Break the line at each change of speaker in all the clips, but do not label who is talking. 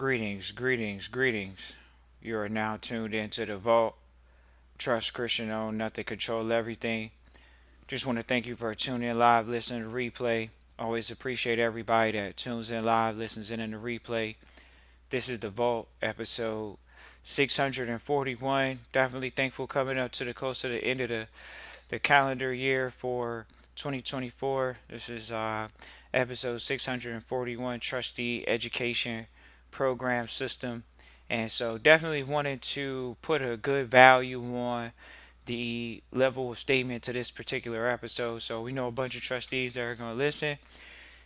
Greetings, greetings, greetings. You are now tuned into the Vault. Trust Christian own nothing, control everything. Just want to thank you for tuning in live, listening to replay. Always appreciate everybody that tunes in live, listens in the replay. This is the Vault episode 641. Definitely thankful coming up to the close to the end of the calendar year for 2024. This is episode 641, Trustee Education Program System. And so definitely wanted to put a good value on the level of statement to this particular episode. So we know a bunch of trustees that are going to listen.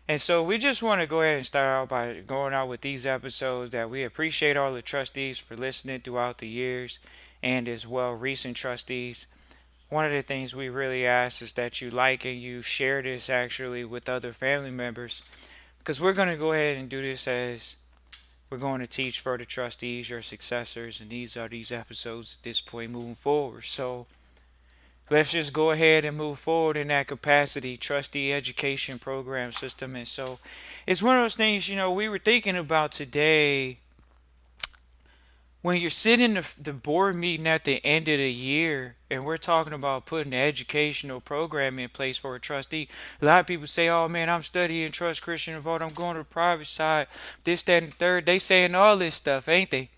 And so we just want to go ahead and start out by going out with these episodes that we appreciate all the trustees for listening throughout the years and as well recent trustees. One of the things we really ask is that you like and you share this actually with other family members because we're going to go ahead and do this as we're going to teach for the trustees, your successors, and these are these episodes at this point moving forward. So let's just go ahead and move forward in that capacity, trustee education program system. And so it's one of those things, we were thinking about today when you're sitting in the board meeting at the end of the year and we're talking about putting an educational program in place for a trustee. A lot of people say, oh man, I'm studying trust Christian vote, I'm going to the private side, this, that, and the third. They saying all this stuff, ain't they?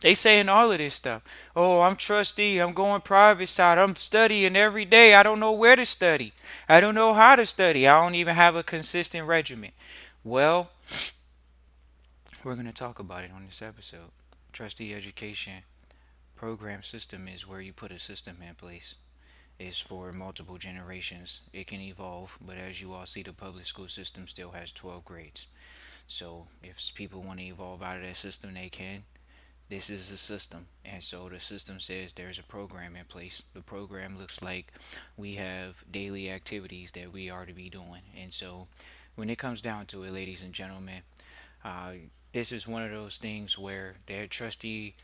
They saying all of this stuff. Oh, I'm trustee, I'm going private side, I'm studying every day, I don't know where to study, I don't know how to study, I don't even have a consistent regimen. Well, we're going to talk about it on this episode. Trustee education program system is where you put a system in place. It's for multiple generations. It can evolve, but as you all see, the public school system still has 12 grades. So if people want to evolve out of that system, they can. This is a system, and so the system says there's a program in place. The program looks like we have daily activities that we are to be doing, and so when it comes down to it, ladies and gentlemen, uh, this is one of those things where their trustee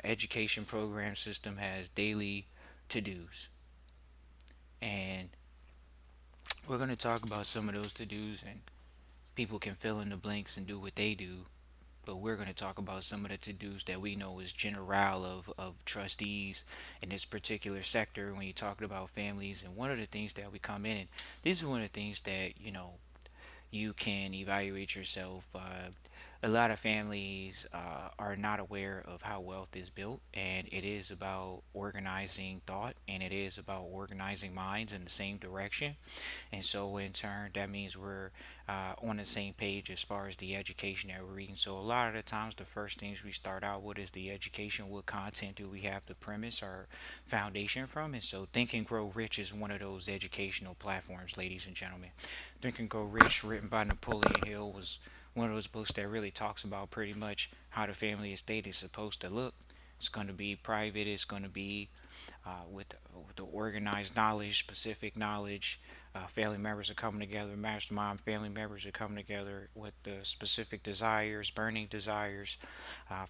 education program system has daily to-dos, and we're going to talk about some of those to-dos, and people can fill in the blanks and do what they do. But we're going to talk about some of the to-dos that we know is general of trustees in this particular sector when you're talking about families. And one of the things that we come in, and this is one of the things that you can evaluate yourself. A lot of families are not aware of how wealth is built, and it is about organizing thought, and it is about organizing minds in the same direction. And so, in turn, that means we're on the same page as far as the education that we're reading. So, a lot of the times, the first things we start out with is the education. What content do we have the premise or foundation from? And so, Think and Grow Rich is one of those educational platforms, ladies and gentlemen. Think and Grow Rich, written by Napoleon Hill, was one of those books that really talks about pretty much how the family estate is supposed to look. It's going to be private. It's going to be with the organized knowledge, specific knowledge. Family members are coming together, mastermind family members are coming together with the specific desires, burning desires.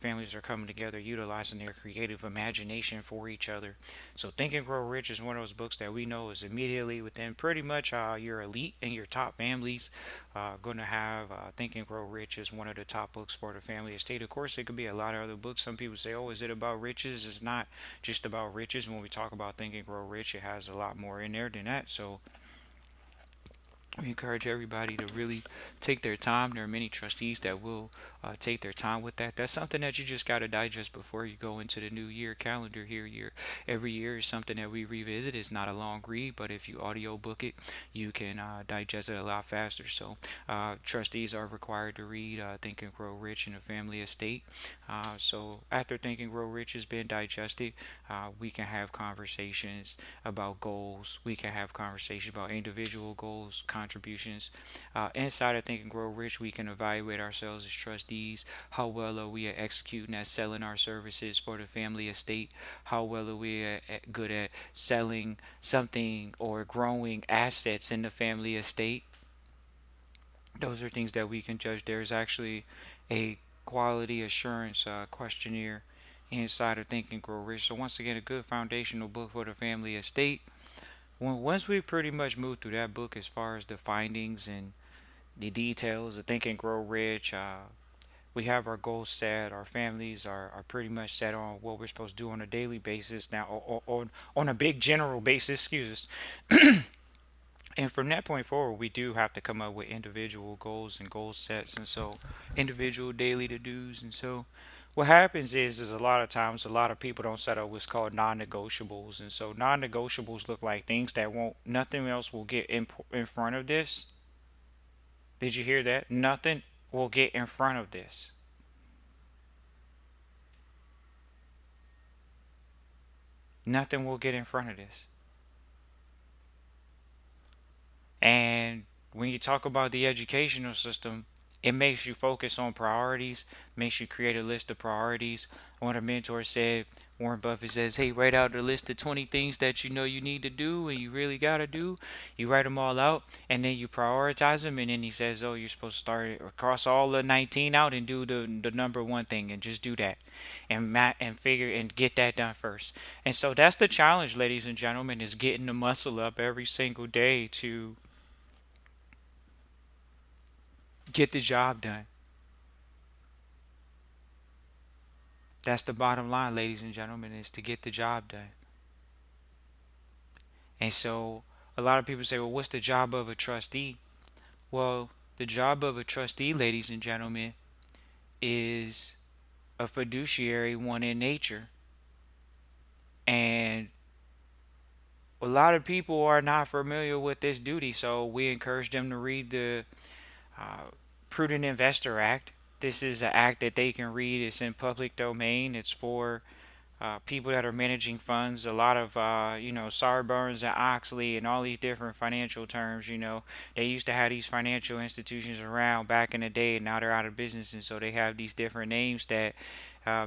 Families are coming together, utilizing their creative imagination for each other. So, Think and Grow Rich is one of those books that we know is immediately within pretty much your elite and your top families. Going to have Think and Grow Rich is one of the top books for the family estate. Of course, it could be a lot of other books. Some people say, oh, is it about riches? It's not just about riches. When we talk about Think and Grow Rich, it has a lot more in there than that. So, we encourage everybody to really take their time. There are many trustees that will take their time with that. That's something that you just got to digest before you go into the new year calendar here. Every year is something that we revisit. It's not a long read, but if you audio book it, you can digest it a lot faster. So trustees are required to read Think and Grow Rich in a Family Estate. So after Think and Grow Rich has been digested, we can have conversations about goals. We can have conversations about individual goals, contributions. Inside of Think and Grow Rich, we can evaluate ourselves as trustees. How well are we at executing at selling our services for the family estate? How well are we good at selling something or growing assets in the family estate? Those are things that we can judge. There's actually a quality assurance questionnaire inside of Think and Grow Rich. So once again, a good foundational book for the family estate. Once we pretty much move through that book as far as the findings and the details of Think and Grow Rich, We have our goals set. Our families are pretty much set on what we're supposed to do on a daily basis now, on a big general basis, excuse us. And from that point forward, we do have to come up with individual goals and goal sets, and so individual daily to dos. And so, what happens is a lot of times a lot of people don't set up what's called non-negotiables, and so non-negotiables look like things that won't, nothing else will get in front of this. Did you hear that? Nothing will get in front of this. Nothing will get in front of this. And when you talk about the educational system, it makes you focus on priorities, makes you create a list of priorities. One of the mentors said, Warren Buffett says, hey, write out a list of 20 things that you know you need to do and you really got to do. You write them all out and then you prioritize them. And then he says, oh, you're supposed to start or cross all the 19 out and do the number one thing and just do that and figure and get that done first. And so that's the challenge, ladies and gentlemen, is getting the muscle up every single day to get the job done. That's the bottom line, ladies and gentlemen, is to get the job done. And so a lot of people say, well, what's the job of a trustee? Well, the job of a trustee, ladies and gentlemen, is a fiduciary one in nature. And a lot of people are not familiar with this duty, so we encourage them to read the uh, Prudent Investor Act. This is an act that they can read. It's in public domain. It's for people that are managing funds. A lot of Sarburns and Oxley and all these different financial terms. They used to have these financial institutions around back in the day, and now they're out of business, and so they have these different names that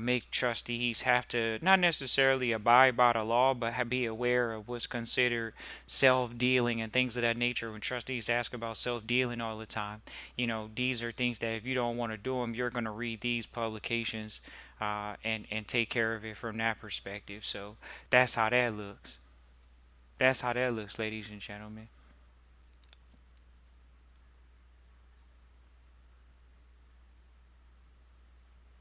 make trustees have to not necessarily abide by the law, but be aware of what's considered self-dealing and things of that nature. When trustees ask about self-dealing all the time, these are things that if you don't want to do them, you're going to read these publications and take care of it from that perspective. So that's how that looks. That's how that looks, ladies and gentlemen.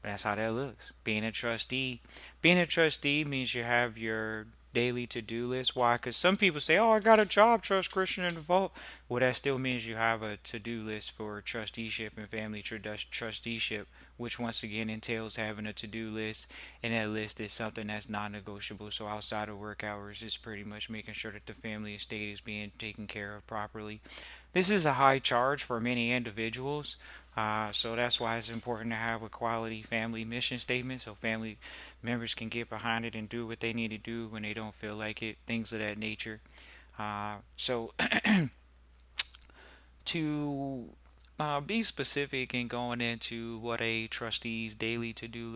That's how that looks. Being a trustee means you have your daily to-do list. Why? Because some people say, "Oh, I got a job, trust Christian in the vault." Well, that still means you have a to-do list for trusteeship and family trusteeship, which once again entails having a to-do list, and that list is something that's non-negotiable. So outside of work hours, it's pretty much making sure that the family estate is being taken care of properly. This is a high charge for many individuals. So that's why it's important to have a quality family mission statement so family members can get behind it and do what they need to do when they don't feel like it, things of that nature. So to be specific and going into what a trustee's daily to-do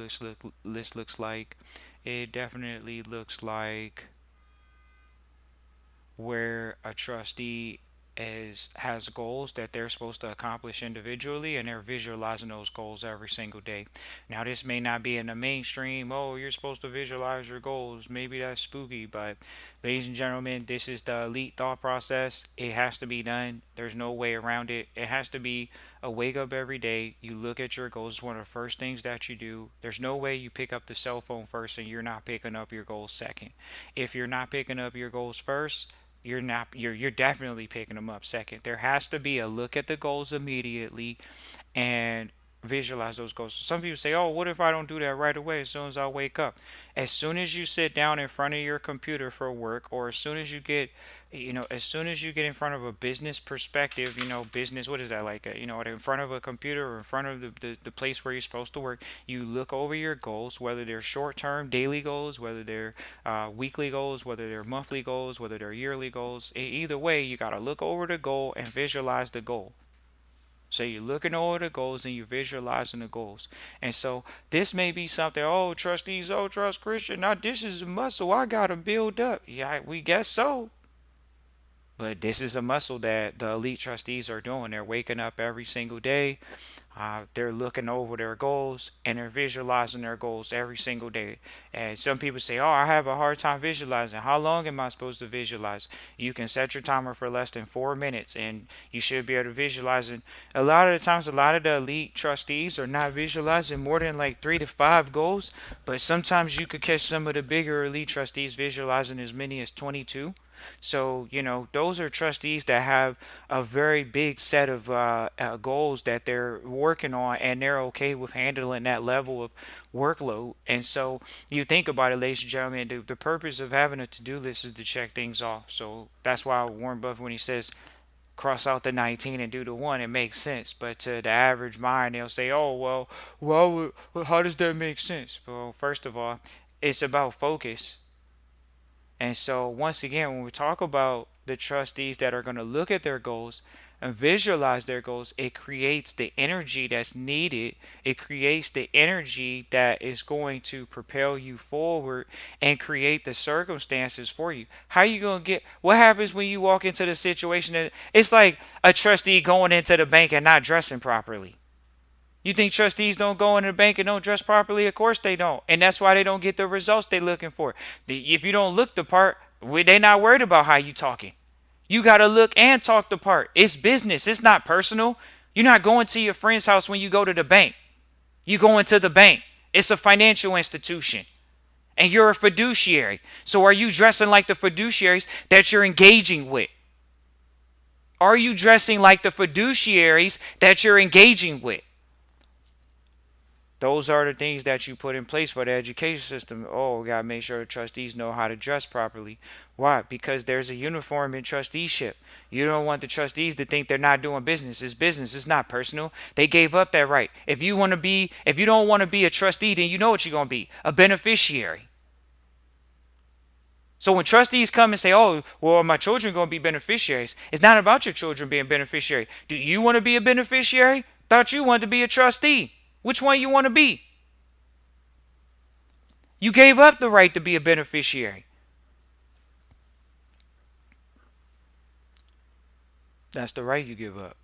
list looks like, it definitely looks like where a trustee has goals that they're supposed to accomplish individually and they're visualizing those goals every single day. Now this may not be in the mainstream, oh you're supposed to visualize your goals, maybe that's spooky, but ladies and gentlemen, this is the elite thought process. It has to be done. There's no way around it. It has to be a wake up every day, you look at your goals. It's one of the first things that you do. There's no way you pick up the cell phone first and you're not picking up your goals second. If you're not picking up your goals first, you're definitely picking them up second. There has to be a look at the goals immediately and visualize those goals. So some people say, "Oh, what if I don't do that right away as soon as I wake up?" As soon as you sit down in front of your computer for work, or as soon as you get, as soon as you get in front of a business perspective, business, what is that like? In front of a computer or in front of the place where you're supposed to work, you look over your goals, whether they're short-term daily goals, whether they're weekly goals, whether they're monthly goals, whether they're yearly goals. Either way, you got to look over the goal and visualize the goal. So you're looking over the goals and you're visualizing the goals. And so this may be something, oh, trustees, oh, trust Christian. Now this is a muscle I got to build up. Yeah, we guess so. But this is a muscle that the elite trustees are doing. They're waking up every single day. They're looking over their goals and they're visualizing their goals every single day. And some people say, "Oh, I have a hard time visualizing." How long am I supposed to visualize? You can set your timer for less than 4 minutes, and you should be able to visualize it. A lot of the times, a lot of the elite trustees are not visualizing more than like 3 to 5 goals, but sometimes you could catch some of the bigger elite trustees visualizing as many as 22. So, those are trustees that have a very big set of goals that they're working on, and they're okay with handling that level of workload. And so, you think about it, ladies and gentlemen, the purpose of having a to do list is to check things off. So, that's why Warren Buffett, when he says, cross out the 19 and do the one, it makes sense. But to the average mind, they'll say, "Oh, well, how does that make sense?" Well, first of all, it's about focus. And so, once again, when we talk about the trustees that are going to look at their goals and visualize their goals, it creates the energy that's needed. It creates the energy that is going to propel you forward and create the circumstances for you. How are you going to get what happens when you walk into the situation that it's like a trustee going into the bank and not dressing properly? You think trustees don't go in the bank and don't dress properly? Of course they don't. And that's why they don't get the results they're looking for. If you don't look the part, they're not worried about how you talking. You got to look and talk the part. It's business. It's not personal. You're not going to your friend's house when you go to the bank. You go into the bank. It's a financial institution. And you're a fiduciary. So are you dressing like the fiduciaries that you're engaging with? Are you dressing like the fiduciaries that you're engaging with? Those are the things that you put in place for the education system. Oh, we got to make sure the trustees know how to dress properly. Why? Because there's a uniform in trusteeship. You don't want the trustees to think they're not doing business. It's business. It's not personal. They gave up that right. If you don't want to be a trustee, then you know what you're going to be, a beneficiary. So when trustees come and say, "Oh, well, my children are going to be beneficiaries," it's not about your children being beneficiary. Do you want to be a beneficiary? Thought you wanted to be a trustee. Which one you want to be? You gave up the right to be a beneficiary. That's the right you give up.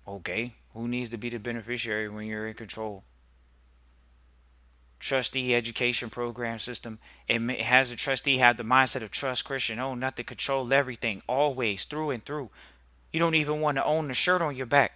Okay, who needs to be the beneficiary when you're in control? Trustee education program system. It has a trustee have the mindset of trust Christian. Oh, not to control everything, always, through and through. You don't even want to own the shirt on your back.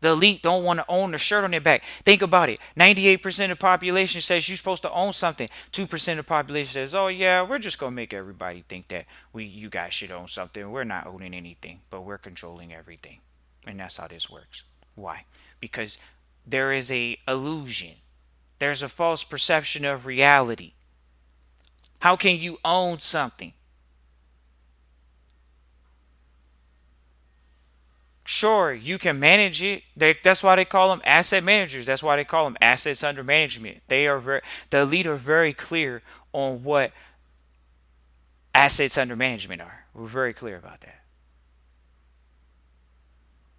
The elite don't want to own the shirt on their back. Think about it. 98% of the population says you're supposed to own something. 2% of the population says, "Oh yeah, we're just gonna make everybody think that you guys should own something. We're not owning anything, but we're controlling everything." And that's how this works. Why? Because there is a illusion. There's a false perception of reality. How can you own something? Sure, you can manage it. That's why they call them asset managers. That's why they call them assets under management. The elite are very clear on what assets under management are. We're very clear about that.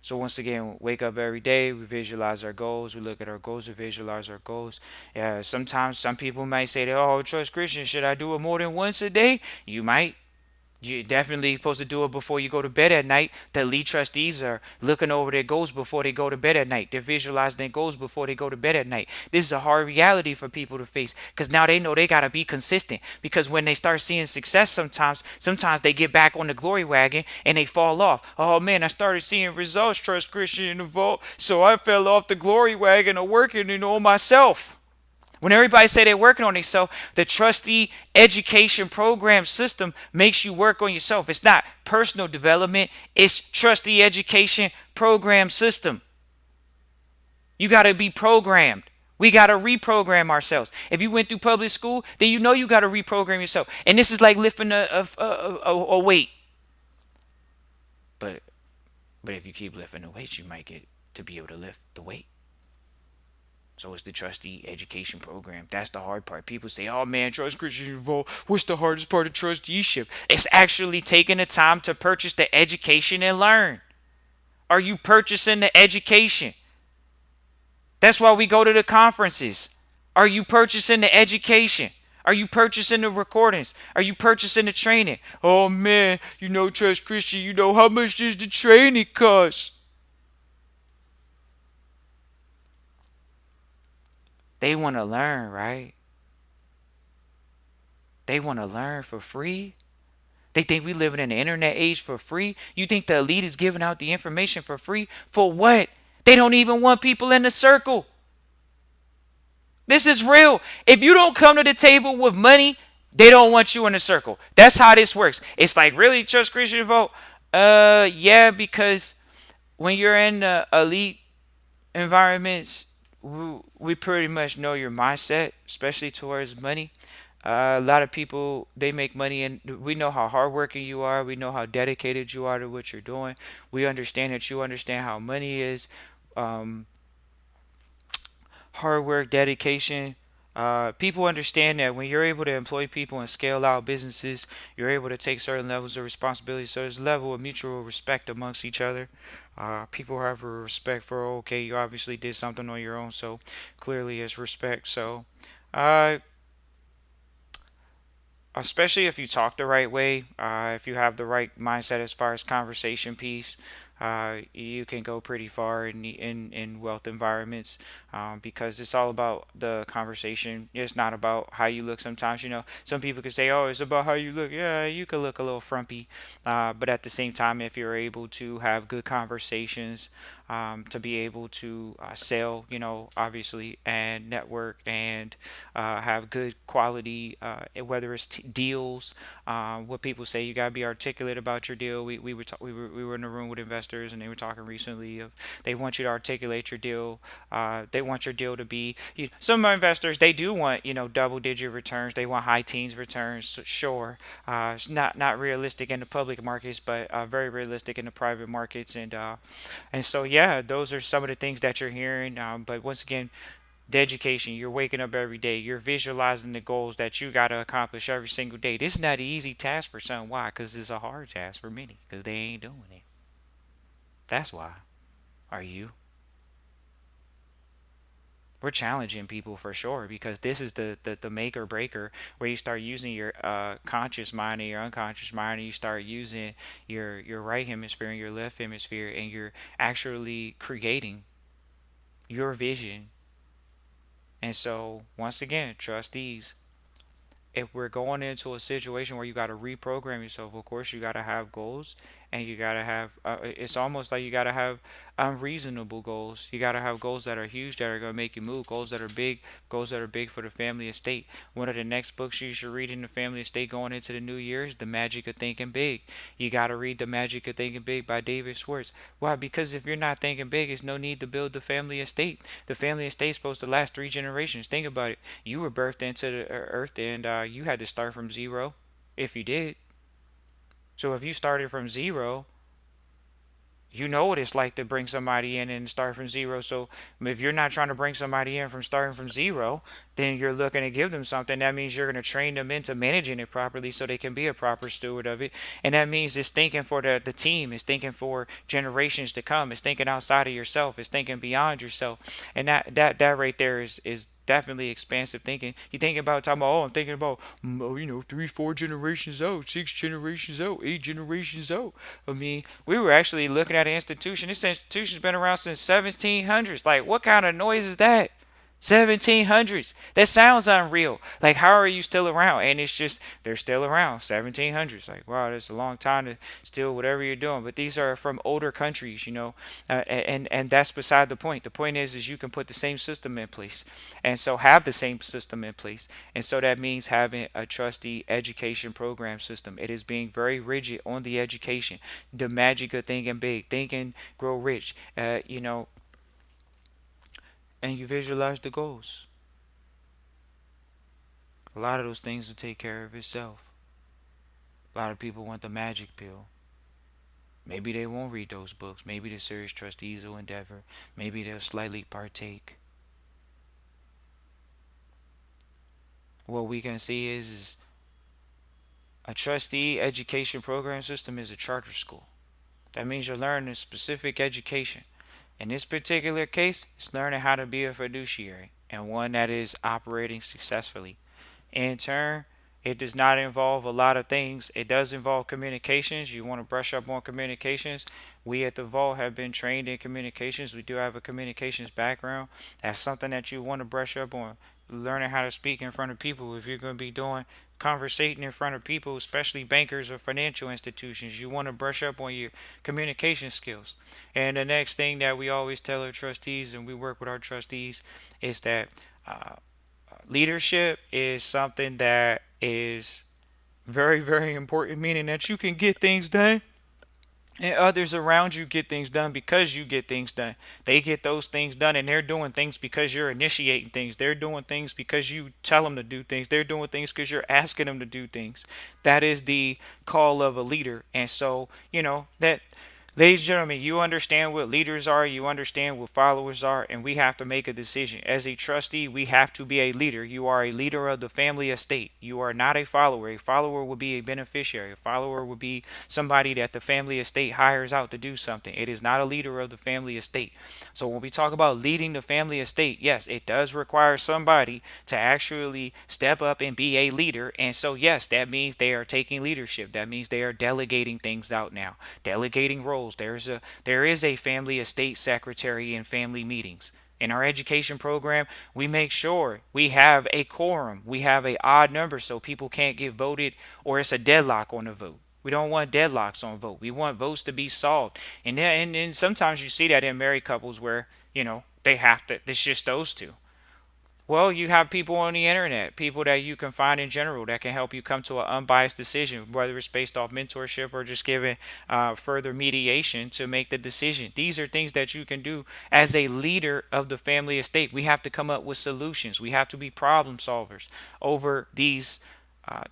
So once again, wake up every day. We visualize our goals. We look at our goals. We visualize our goals. Sometimes some people might say that, "Oh, trust Christian. Should I do it more than once a day?" You might. You're definitely supposed to do it before you go to bed at night. The lead trustees are looking over their goals before they go to bed at night. They're visualizing their goals before they go to bed at night. This is a hard reality for people to face because now they know they got to be consistent. Because when they start seeing success, sometimes they get back on the glory wagon and they fall off. "Oh man, I started seeing results, trust Christian in the vault, so I fell off the glory wagon of working on myself." When everybody say they're working on themselves, the trustee education program system makes you work on yourself. It's not personal development, it's trustee education program system. You got to be programmed. We got to reprogram ourselves. If you went through public school, then you know you got to reprogram yourself. And this is like lifting a weight. But if you keep lifting the weight, you might get to be able to lift the weight. So it's the trustee education program. That's the hard part. People say, "Oh man, trust Christian involved. What's the hardest part of trusteeship?" It's actually taking the time to purchase the education and learn. Are you purchasing the education? That's why we go to the conferences. Are you purchasing the education? Are you purchasing the recordings? Are you purchasing the training? "Oh man, trust Christian, how much does the training cost?" They want to learn, right? They want to learn for free. They think we live in an internet age for free. You think the elite is giving out the information for free? For what? They don't even want people in the circle. This is real. If you don't come to the table with money, they don't want you in the circle. That's how this works. It's like, really, trust Christian vote? Yeah, because when you're in the elite environments, we pretty much know your mindset, especially towards money. A lot of people, they make money, and we know how hardworking you are. We know how dedicated you are to what you're doing. We understand that you understand how money is. Um, Hard work, dedication. People understand that when you're able to employ people and scale out businesses, you're able to take certain levels of responsibility. So there's a level of mutual respect amongst each other. People have a respect for, okay, you obviously did something on your own, so clearly it's respect. So, uh, especially if you talk the right way, if you have the right mindset as far as conversation piece, you can go pretty far in wealth environments, because it's all about the conversation. It's not about how you look. Sometimes, some people could say, "Oh, it's about how you look." Yeah, you could look a little frumpy, but at the same time, if you're able to have good conversations, to be able to sell, obviously, and network, and have good quality, whether it's deals. What people say, you gotta be articulate about your deal. We were in a room with investors, and they were talking recently of, they want you to articulate your deal. They want your deal to be. Some investors, they do want, double digit returns. They want high teens returns. So sure, it's not realistic in the public markets, but very realistic in the private markets. And so, yeah, those are some of the things that you're hearing. But once again, the education, you're waking up every day, you're visualizing the goals that you got to accomplish every single day. This is not an easy task for some. Why? Because it's a hard task for many, because they ain't doing it. That's why. Are you? We're challenging people for sure, because this is the make or breaker, where you start using your conscious mind and your unconscious mind, and you start using your right hemisphere and your left hemisphere, and you're actually creating your vision. And so, once again, trustees, if we're going into a situation where you got to reprogram yourself, of course you got to have goals, and you got to have. It's almost like you got to have unreasonable goals. You got to have goals that are huge, that are going to make you move. Goals that are big for the family estate. One of the next books you should read in the family estate going into the new year is The Magic of Thinking Big. You got to read The Magic of Thinking Big by David Schwartz. Why? Because if you're not thinking big, there's no need to build the family estate. The family estate is supposed to last 3 generations. Think about it. You were birthed into the earth, and you had to start from zero, if you did. So if you started from zero, you know what it's like to bring somebody in and start from zero. So if you're not trying to bring somebody in from starting from zero, then you're looking to give them something. That means you're going to train them into managing it properly, so they can be a proper steward of it. And that means it's thinking for the team, it's thinking for generations to come, it's thinking outside of yourself, it's thinking beyond yourself. And that right there is definitely expansive thinking. You think about talking about, oh, I'm thinking about, 3, 4 generations out, 6 generations out, 8 generations out. I mean, we were actually looking at an institution. This institution's been around since 1700s. Like, what kind of noise is that? 1700s. That sounds unreal. Like, how are you still around? And it's just, they're still around. 1700s. Like, wow, that's a long time to still whatever you're doing. But these are from older countries, and that's beside the point. The point is you can put the same system in place, and so have the same system in place. And so that means having a trustee education program system. It is being very rigid on the education. The magic of thinking big, thinking grow rich. And you visualize the goals. A lot of those things will take care of itself. A lot of people want the magic pill. Maybe they won't read those books. Maybe the serious trustees will endeavor. Maybe they'll slightly partake. What we can see is a trustee education program system is a charter school. That means you're learning a specific education. In this particular case, it's learning how to be a fiduciary, and one that is operating successfully. In turn, it does not involve a lot of things. It does involve communications. You want to brush up on communications, We at the Vault have been trained in communications. We do have a communications background. That's something that you want to brush up on. Learning how to speak in front of people. If you're going to be doing conversating in front of people, especially bankers or financial institutions, you want to brush up on your communication skills. And the next thing that we always tell our trustees, and we work with our trustees, is that uh, leadership is something that is very, very important, meaning that you can get things done and others around you get things done because you get things done. They get those things done and they're doing things because you're initiating things. They're doing things because you tell them to do things. They're doing things because you're asking them to do things. That is the call of a leader. And so, that, ladies and gentlemen, you understand what leaders are, you understand what followers are, and we have to make a decision. As a trustee, we have to be a leader. You are a leader of the family estate. You are not a follower. A follower would be a beneficiary. A follower would be somebody that the family estate hires out to do something. It is not a leader of the family estate. So when we talk about leading the family estate, yes, it does require somebody to actually step up and be a leader. And so, yes, that means they are taking leadership. That means they are delegating things out now, delegating roles. There is a family estate secretary in family meetings. In our education program, we make sure we have a quorum. We have a odd number so people can't get voted or it's a deadlock on the vote. We don't want deadlocks on vote. We want votes to be solved. And sometimes you see that in married couples where, they have to, it's just those two. Well, you have people on the internet, people that you can find in general that can help you come to an unbiased decision, whether it's based off mentorship or just giving further mediation to make the decision. These are things that you can do as a leader of the family estate. We have to come up with solutions. We have to be problem solvers over these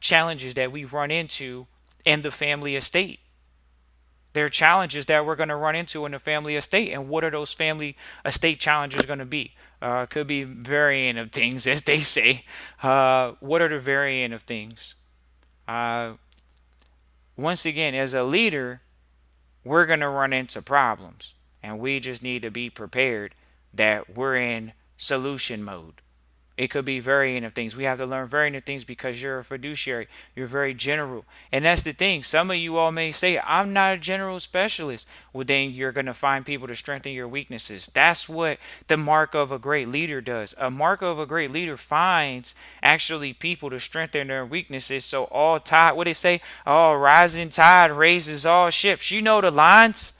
challenges that we run into in the family estate. There are challenges that we're going to run into in the family estate. And what are those family estate challenges going to be? Could be varying of things, as they say. What are the varying of things? Uh, Once again, as a leader, we're going to run into problems. And we just need to be prepared that we're in solution mode. It could be varying of things. We have to learn varying of things because you're a fiduciary. You're very general. And that's the thing. Some of you all may say, I'm not a general specialist. Well, then you're going to find people to strengthen your weaknesses. That's what the mark of a great leader does. A mark of a great leader finds actually people to strengthen their weaknesses. So all tide, what they say, all rising tide raises all ships. You know the lines.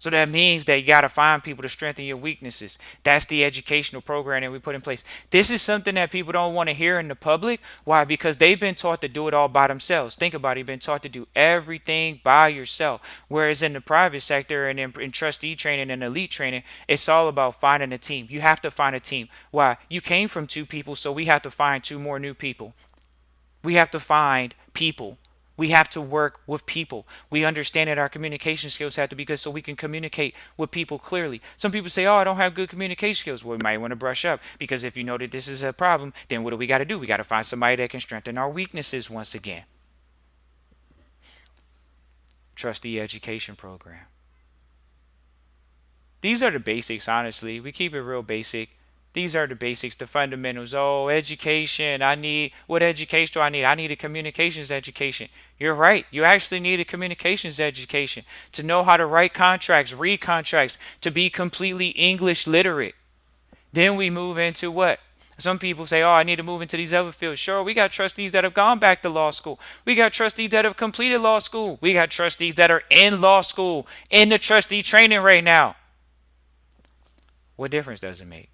So that means that you got to find people to strengthen your weaknesses. That's the educational program that we put in place. This is something that people don't want to hear in the public. Why? Because they've been taught to do it all by themselves. Think about it. You've been taught to do everything by yourself. Whereas in the private sector and in trustee training and elite training, it's all about finding a team. You have to find a team. Why? You came from two people, so we have to find two more new people. We have to find people. We have to work with people. We understand that our communication skills have to be good so we can communicate with people clearly. Some people say, oh, I don't have good communication skills. Well, we might want to brush up because if you know that this is a problem, then what do we got to do? We got to find somebody that can strengthen our weaknesses once again. Trustee education program. These are the basics, honestly. We keep it real basic. These are the basics, the fundamentals. Oh, education. What education do I need? I need a communications education. You're right. You actually need a communications education to know how to write contracts, read contracts, to be completely English literate. Then we move into what? Some people say, oh, I need to move into these other fields. Sure, we got trustees that have gone back to law school. We got trustees that have completed law school. We got trustees that are in law school, in the trustee training right now. What difference does it make?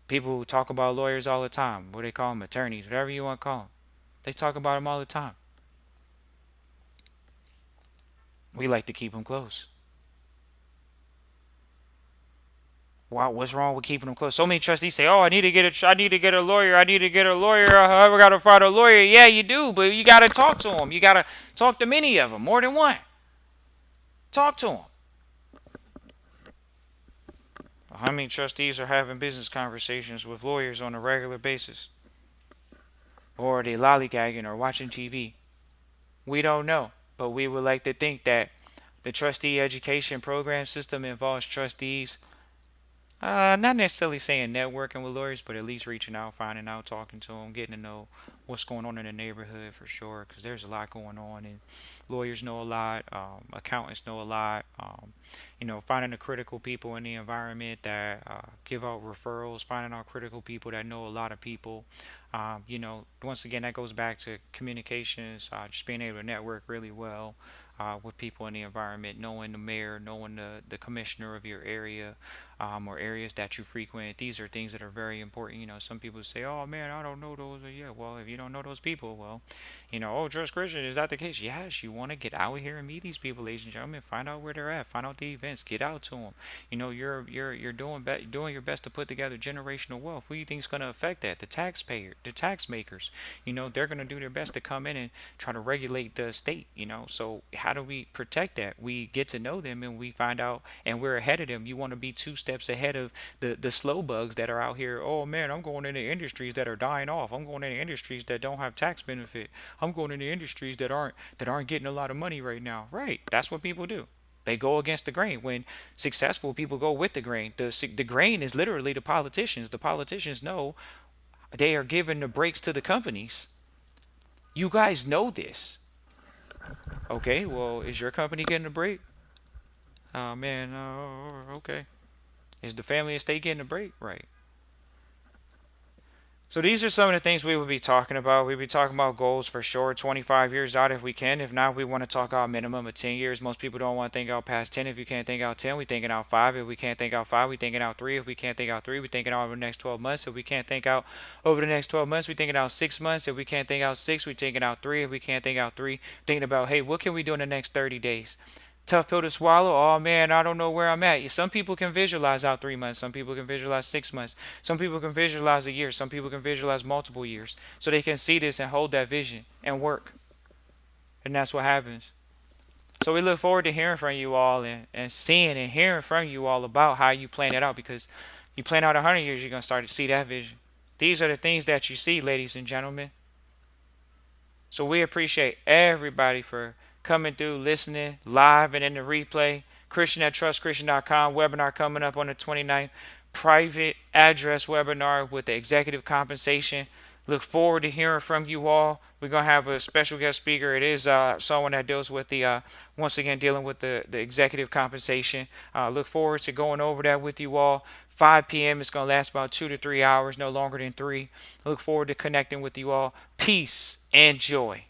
People who talk about lawyers all the time. What do they call them? Attorneys, whatever you want to call them. They talk about them all the time. We like to keep them close. Wow, what's wrong with keeping them close? So many trustees say, "Oh, I need to get a lawyer. I need to get a lawyer. I got to find a lawyer." Yeah, you do, but you got to talk to them. You got to talk to many of them, more than one. Talk to them. How many trustees are having business conversations with lawyers on a regular basis? Or are they lollygagging or watching TV? We don't know, but we would like to think that the trustee education program system involves trustees Not necessarily saying networking with lawyers, but at least reaching out, finding out, talking to them, getting to know what's going on in the neighborhood for sure. Because there's a lot going on, and lawyers know a lot, accountants know a lot. Finding the critical people in the environment that give out referrals, finding out critical people that know a lot of people. Once again, that goes back to communications, just being able to network really well. With people in the environment, knowing the mayor, knowing the commissioner of your area, or areas that you frequent. These are things that are very important. Some people say, "Oh man, I don't know those." Yeah, well, if you don't know those people, well, oh, Trust Christian, is that the case? Yes, you want to get out here and meet these people, ladies and gentlemen. Find out where they're at. Find out the events. Get out to them. You're doing your best to put together generational wealth. Who do you think is going to affect that? The taxpayer, the tax makers. They're going to do their best to come in and try to regulate the state. So how do we protect that? We get to know them and we find out, and we're ahead of them. You want to be 2 steps ahead of the slow bugs that are out here. Oh man, I'm going into industries that are dying off. I'm going into industries that don't have tax benefit. I'm going into industries that aren't getting a lot of money right now. Right. That's what people do. They go against the grain. When successful people go with the grain, the grain is literally the politicians. The politicians know they are giving the breaks to the companies. You guys know this. Okay, well, is your company getting a break? Oh man, okay. Is the family estate getting a break? Right. So these are some of the things we will be talking about. We'll be talking about goals for sure, 25 years out if we can. If not, we want to talk out a minimum of 10 years. Most people don't want to think out past 10. If you can't think out 10, we thinking out 5. If we can't think out 5, we thinking out 3. If we can't think out 3, we thinking out over the next 12 months. If we can't think out over the next 12 months, we thinking out 6 months. If we can't think out 6, we thinking out 3. If we can't think out 3, thinking about, hey, what can we do in the next 30 days? Tough pill to swallow. Oh man, I don't know where I'm at. Some people can visualize out 3 months. Some people can visualize 6 months. Some people can visualize a year. Some people can visualize multiple years. So they can see this and hold that vision and work. And that's what happens. So we look forward to hearing from you all and seeing and hearing from you all about how you plan it out, because you plan out 100 years, you're going to start to see that vision. These are the things that you see, ladies and gentlemen. So we appreciate everybody for coming through, listening live and in the replay. Christian at trustchristian.com. Webinar coming up on the 29th. Private address webinar with the executive compensation. Look forward to hearing from you all. We're going to have a special guest speaker. It is someone that deals with once again, dealing with the executive compensation. Look forward to going over that with you all. 5 p.m. It's going to last about 2 to 3 hours, no longer than 3. Look forward to connecting with you all. Peace and joy.